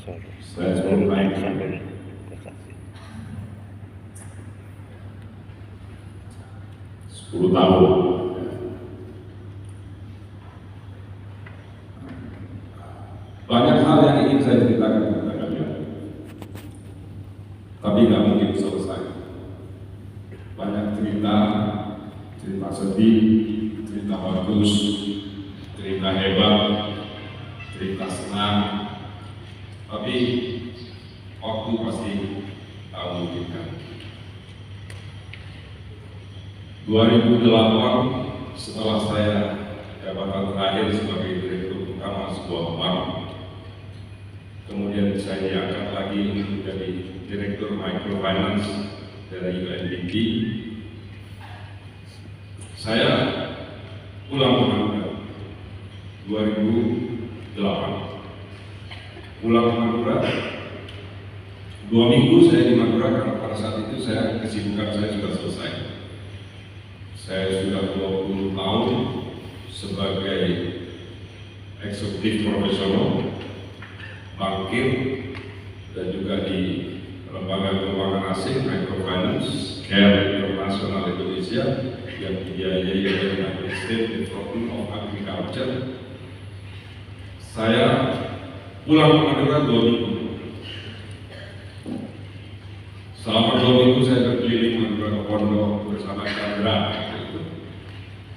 Saya sebelum naik 10 tahun. Banyak hal yang ingin saya ceritakan kepada kalian, tapi nggak mungkin selesai. Banyak cerita sedih, cerita bagus, cerita hebat, cerita senang, tapi waktu pasti tak memungkinkan. 2008 setelah saya jabatan terakhir sebagai direktur utama sebuah bank, kemudian saya diangkat lagi menjadi direktur microfinance dari UNDP. Saya pulang ke Madura 2008. Pulang ke Madura 2 minggu saya di Madura karena pada saat itu kesibukan saya sudah selesai. Saya sudah 20 tahun sebagai eksekutif profesional, bankir, dan juga di lembaga keuangan asing, microfinance, Care International Indonesia yang dibiayai oleh United States Department of Agriculture. Saya pulang ke Madura 2 minggu. Selama 2 minggu saya berkeliling Madura ke Pondok bersama Chandra,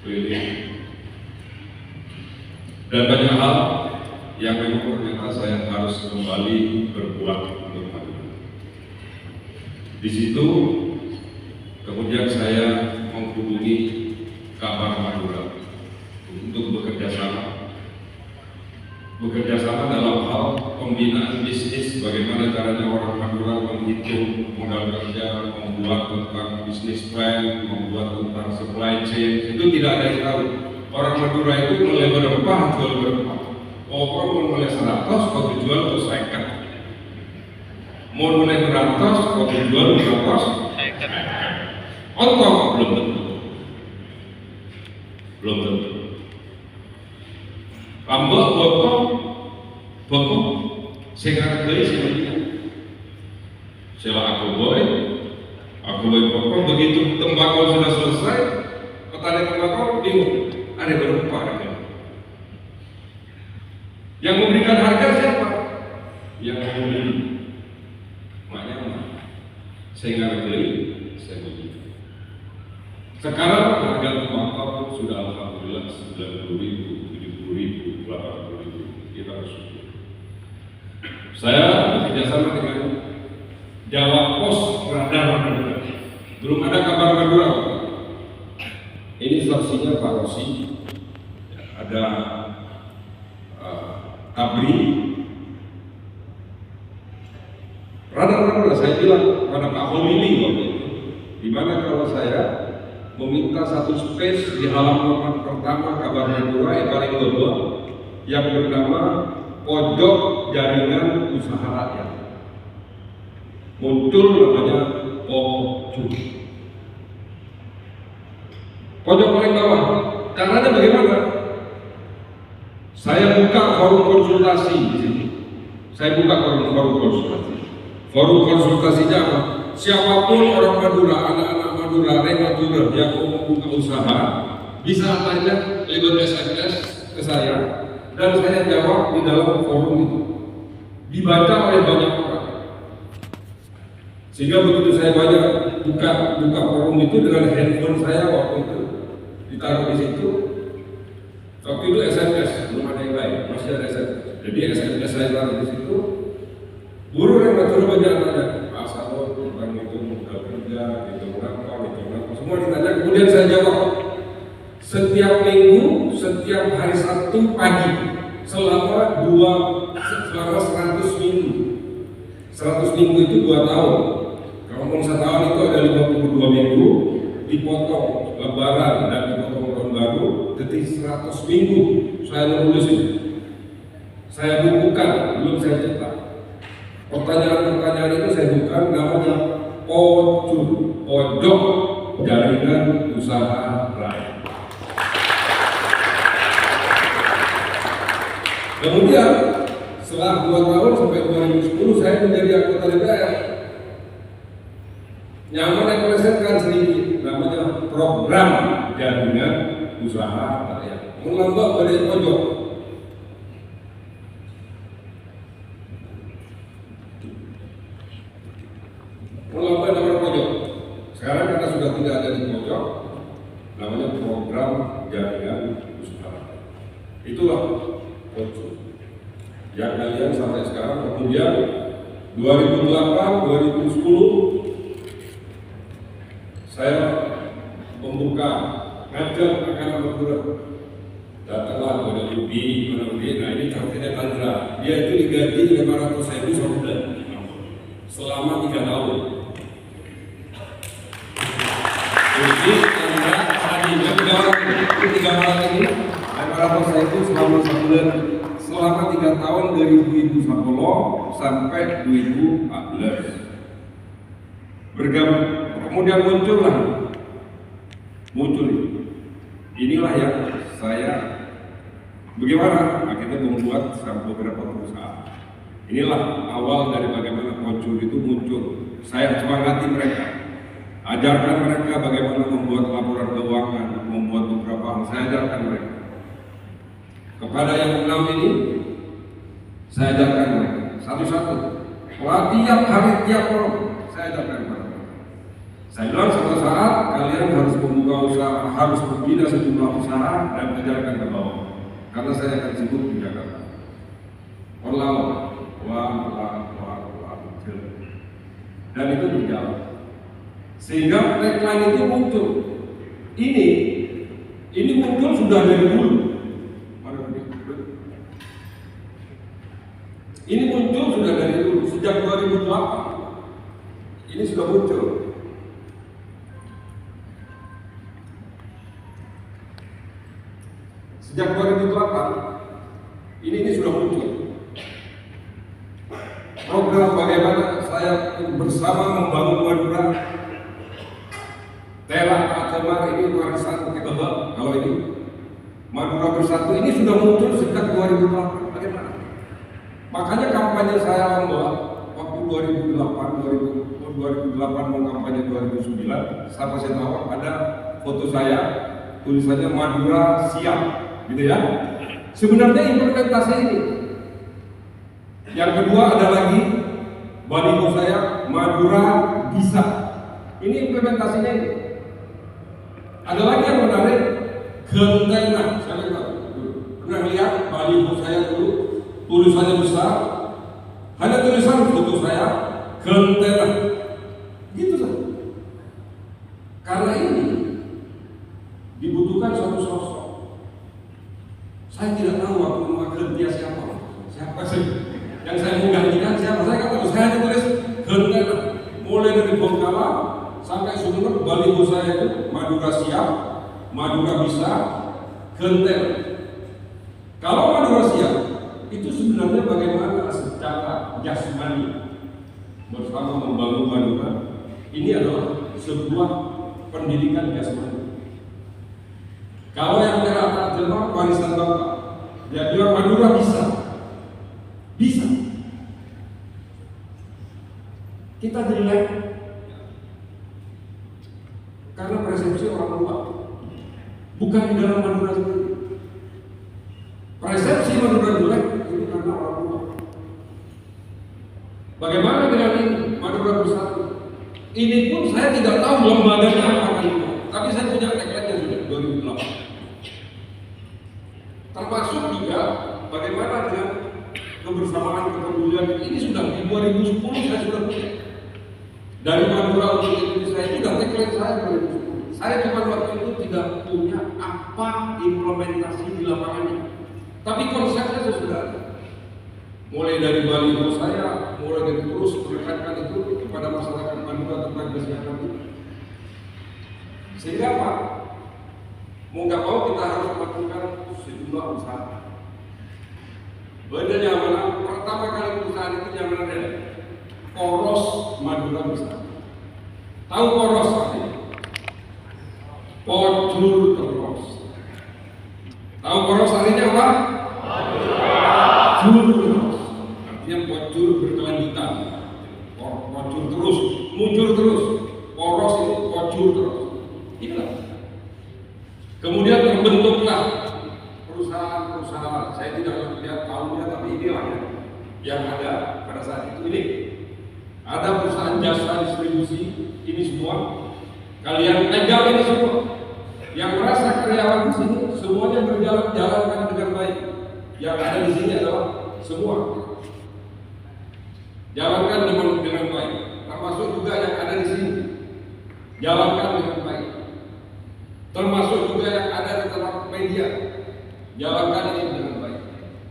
keliling, dan banyak hal yang memang ternyata saya harus kembali berbuat untuk Madura. Di situ kemudian saya menghubungi Kabar Madura untuk bekerja sama dalam hal pembinaan bisnis, bagaimana caranya orang Madura menghitung modal kerja, membuat tentang bisnis plan, membuat tentang supply chain. Itu tidak ada yang tahu. Orang Madura itu mulai berempah, jual berempah. Orang mau mulai 100, kau jual terus 50. Mau mulai 100, kau jual 100. Otong belum tentu. Ambak bokok, saya ngerti sebenarnya. Setelah aku boy bokok, begitu tembakau sudah selesai, petani tembakau bingung, ada berapa harga. Yang memberikan harga siapa? Yang membeli. Makanya saya ngerti, saya beli. Sekarang harga tembakau sudah alhamdulillah 90.000, 70.000, 80.000. Kita bersyukur. Saya bekerjasama dengan Jawa Pos Radar Madura. Belum ada kabar Madura. Ini saksinya Pak Rosi, ada Abri. Radar Madura, saya bilang pada Pak Holili waktu itu, dimana kalau saya meminta satu space di halaman pertama Kabar Madura yang paling bawah yang bernama Pojok Jaringan Usaha Rakyat. Muncul namanya Pojok. Pojok paling bawah. Caranya bagaimana? Saya buka forum konsultasi di sini. Saya buka forum konsultasi. Forum konsultasinya apa? Siapapun orang Madura, anak-anak Madura, Madura yang mau membuka usaha bisa tanya lewat SMS ke saya dan saya jawab di dalam forum itu. Dibaca oleh banyak orang. Sehingga begitu saya buka forum itu dengan handphone saya waktu itu ditaruh di situ. Waktu itu SMS belum ada yang lain, masih ada SMS. Jadi SMS saya taruh di situ. Buruh yang Madura banyak tanya, Pak Sabo tentang itu modal kerja, itu apa, semua ditanya. Kemudian saya jawab. Setiap minggu, setiap hari Sabtu pagi, selama 100 minggu. 100 minggu itu 2 tahun. Kalau mau 1 tahun itu ada 52 minggu, dipotong Lebaran dan dipotong tahun baru, jadi 100 minggu saya menulis itu. Saya bukukan, belum saya cetak. Pertanyaan-pertanyaan itu saya bukan, namanya Pojok Jaringan Usaha Rakyat. Kemudian setelah 2 tahun sampai 2010 saya menjadi anggota DPR. Yang melesetkan sedikit namanya program jaminan usaha rakyat. Mengelompok pada pojok. Mengelompok nomor pojok. Sekarang karena sudah tidak ada di pojok, namanya program jaminan usaha rakyat. Itulah pojok. Yang kalian sampai sekarang, kemudian 2008, 2010 saya membuka ngajak anak-anak Madura. Datanglah pada Ubi, nah ini kartunya Tandra. Dia itu digaji 500.000 sebulan selama 3 tahun. Jadi Tandra tadinya 3 orang ini 500.000 selama sebulan selama 3 tahun dari 2010 sampai 2014. Bergabung, kemudian muncul inilah yang saya bagaimana akhirnya membuat beberapa perusahaan. Inilah awal dari bagaimana muncul itu muncul. Saya semangati mereka, ajarkan mereka bagaimana membuat laporan keuangan, membuat beberapa hal. Saya ajarkan mereka. Kepada yang 6 ini, saya ajarkan mereka satu-satu. Tiap hari, tiap orang, saya ajarkan mereka. Saya bilang suatu saat kalian harus membuka usaha, harus membina sejumlah usaha dan ajarkan ke bawah. Karena saya akan sibuk di Jakarta. Dan itu berjalan. Sehingga tagline itu muncul. Ini muncul sudah dari dulu. Ini muncul sudah dari dulu, sejak 2008. Ini sudah muncul. Sejak 2008 ini sudah muncul program bagaimana saya bersama membangun Madura. Tera Atema ini warisan kedua. Kalau ini Madura Bersatu ini sudah muncul sejak 2008. Bagaimana? Makanya kampanye saya membuat waktu 2008 mau kampanye 2009 sampai saya tahu ada foto saya tulisannya Madura Siap. Gitu ya. Sebenarnya implementasi ini. Yang kedua ada lagi baliho saya Madura Bisa. Ini implementasinya ini. Ada lagi yang menarik, Gentena. Saya pernah lihat baliho saya dulu, tulisannya besar. Hanya tulisan foto saya Gentena. Gitu saja. Karena ini dibutuhkan suatu sosok. Saya tidak tahu waktu memakai dia siapa sih yang saya mau gantikan siapa. Saya kata saya hanya tulis Gentena, mulai dari Bongkala sampai Sumeneb. Baliho saya itu Madura Siap, Madura Bisa, Gentena. Kalau Madura Siap itu sebenarnya bagaimana secara jasmani bersama membangun Madura. Ini adalah sebuah pendidikan jasmani. Kalau yang Tera Atema warisan Bapak, dia bilang Madura bisa. Kita jelek karena persepsi orang luar, bukan di dalam Madura sendiri. Persepsi Madura jelek itu karena orang luar. Bagaimana dengan ini Madura Bersatu? Ini pun saya tidak tahu lembaganya apa ini, tapi saya punya tagline sudah 2008. Termasuk juga bagaimana dengan kebersamaan kepedulian ini sudah di 2010 saya sudah punya. Dari Madura untuk Indonesia itu sudah tagline saya 2010. Saya cuma waktu itu tidak punya apa implementasi di lapangannya, tapi konsepnya sudah ada. Mulai dari baliho saya, mulai dari terus menekankan itu kepada masyarakat Madura tentang kesehatan itu. Sehingga apa? Mau nggak mau kita harus melakukan sejumlah usaha. Bedanya mana? Pertama kali perusahaan itu yang mana? Poros Madura Bersatu. Tahu poros apa? Pojul terus. Tahu poros artinya apa? Jul terus. muncul terus, poros itu muncul terus. Inilah. Kemudian terbentuklah perusahaan-perusahaan. Saya tidak lihat tahunnya, tapi inilah yang ada pada saat itu ini. Ada perusahaan jasa distribusi, ini semua. Kalian pegang ini semua. Yang merasa karyawan di sini semuanya berjalan dengan baik. Yang ada di sini adalah semua jalankan dengan baik. Termasuk juga yang ada di sini, jalankan dengan baik. Termasuk juga yang ada di dalam media, jalankan ini dengan baik.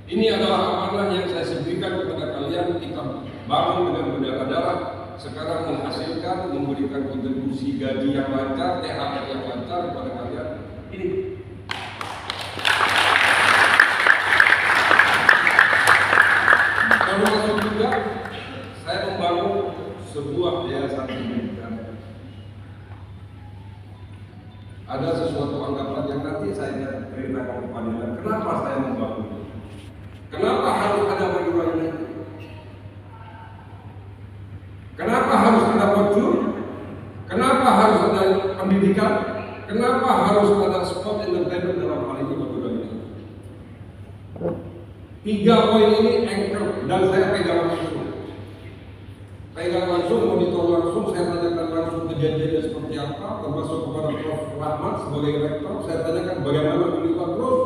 Ini adalah amanah yang saya berikan kepada kalian. Kita bangun dengan berdarah-darah. Sekarang menghasilkan, memberikan kontribusi gaji yang lancar, THR yang lancar kepada kalian. Ini. Termasuk juga saya membangun sebuah yayasan pendidikan. Ada sesuatu anggapan yang nanti saya ceritakan kepada kalian. Kenapa saya membangun? Kenapa harus ada Madura United? Kenapa harus ada Pojur? Kenapa harus ada pendidikan? Kenapa harus ada sport entertainment dalam hal ini Madura United? 3 poin ini anchor dan saya pegang langsung, monitor langsung, saya tanyakan langsung kejadiannya seperti apa, termasuk kepada Prof. Rahmat sebagai rektor. Saya tanyakan bagaimana pendidikan terus,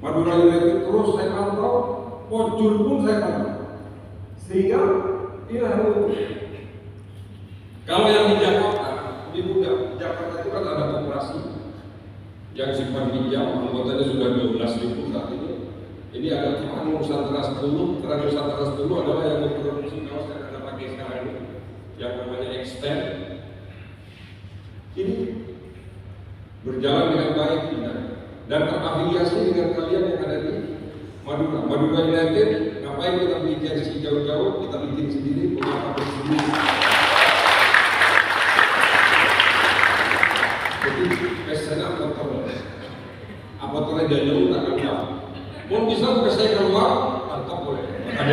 Madura United terus saya pantau, Pojur pun saya pantau. Sehingga inilah itu. Kalau yang di Jakarta lebih mudah. Jakarta itu kan ada koperasi yang simpan pinjam, anggotanya sudah 12.000 saat ini. Ini ada Terang Nusantara 10. Terang Nusantara 10 adalah yang memproduksi kaos yang ada pakai sekarang ini, yang namanya Extend. Ini berjalan dengan baik dan terafiliasi dengan kalian yang ada di Madura United. Ngapain kita bikin jauh-jauh, kita bikin sendiri, punya pabrik sendiri. Jadi pesannya apa dari jauh tak kenal. Mau bisa saya keluar, tetap boleh. Ada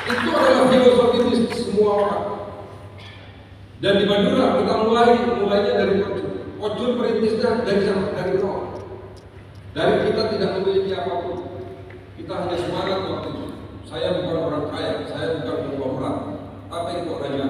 itu adalah filosofi di semua orang. Dan di Madura kita mulainya dari Pojur perintisnya dari nol. Dari kita tidak memiliki apapun. Kita hanya semangat waktu itu. Saya bukan orang kaya, saya bukan konglomerat, tapi kok raja.